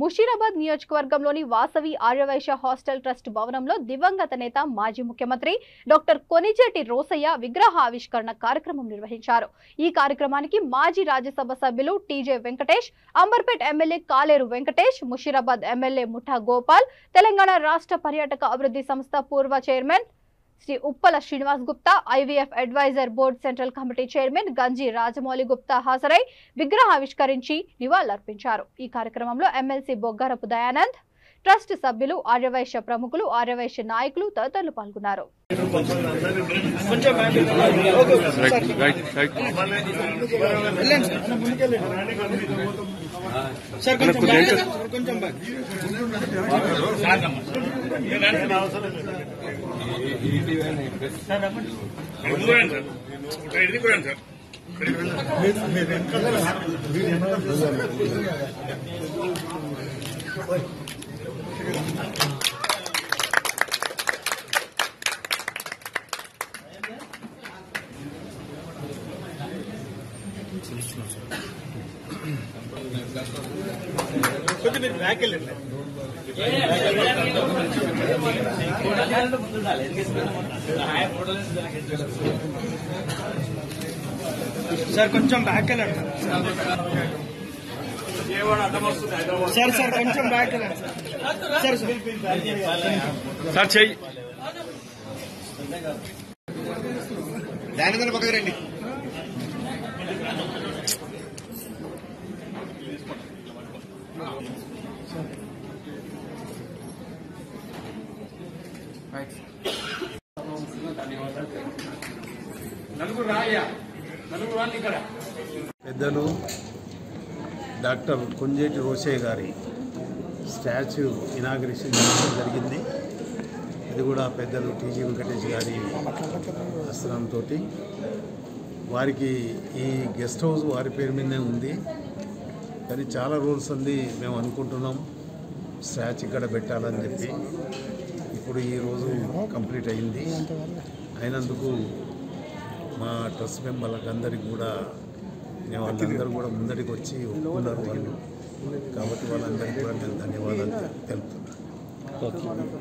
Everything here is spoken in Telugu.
ముషీరాబాద్ నియోజకవర్గంలోని వాసవి ఆర్యవైశ్య హాస్టల్ ట్రస్ట్ భవనంలో దివంగత నేత మాజీ ముఖ్యమంత్రి డాక్టర్ కొనిజేటి రోసయ్య విగ్రహ ఆవిష్కరణ కార్యక్రమం నిర్వహించారు। ఈ కార్యక్రమానికి మాజీ రాజ్యసభ సభ్యులు టీజే వెంకటేష్, అంబర్పేట్ ఎమ్మెల్యే కాలేరు వెంకటేష్, ముషీరాబాద్ ఎమ్మెల్యే ముఠా గోపాల్, తెలంగాణ రాష్ట్ర పర్యాటక అభివృద్ధి సంస్థ పూర్వ chairman Shri Uppala Srinivas Gupta, IVF advisor board central committee chairman Ganji Rajamouli Gupta హాజరై విగ్రహ ఆవిష్కరించి నివాళులర్పించారు। ఈ కార్యక్రమంలో ఎమ్మెల్సీ బొగ్గారపు దయానంద్, ట్రస్ట్ సభ్యులు, ఆర్యవైశ్య ప్రముఖులు, ఆర్యవైశ్య నాయకులు తదితరులు పాల్గొన్నారు। సార్ కొంచెం బ్యాక్ వెళ్ళండి సార్ సార్ కొంచెం బ్యాక్ వెళ్ళండి సార్ సార్ చెయ్యి దాని పక్కకు రండి। పెద్దలు డాక్టర్ కొంజేటి రోసయ్య గారి స్టాచ్యూ ఇనాగ్రేషన్ జరిగింది। ఇది కూడా పెద్దలు టీజీ వెంకటేష్ గారి హస్తంతో వారికి ఈ గెస్ట్ హౌస్ వారి పేరు మీదనే ఉంది, కానీ చాలా రోజులు ఉంది మేము అనుకుంటున్నాం స్టాచ్యూ ఇక్కడ పెట్టాలని చెప్పి। ఇప్పుడు ఈరోజు కంప్లీట్ అయింది। అయినందుకు మా ట్రస్ట్ మెంబర్లకు అందరికీ కూడా వాళ్ళందరూ కూడా ముందడికి వచ్చి ఒప్పుకున్నారు వాళ్ళు, కాబట్టి వాళ్ళందరికీ కూడా నేను ధన్యవాదాలు తెలుపుతున్నాను।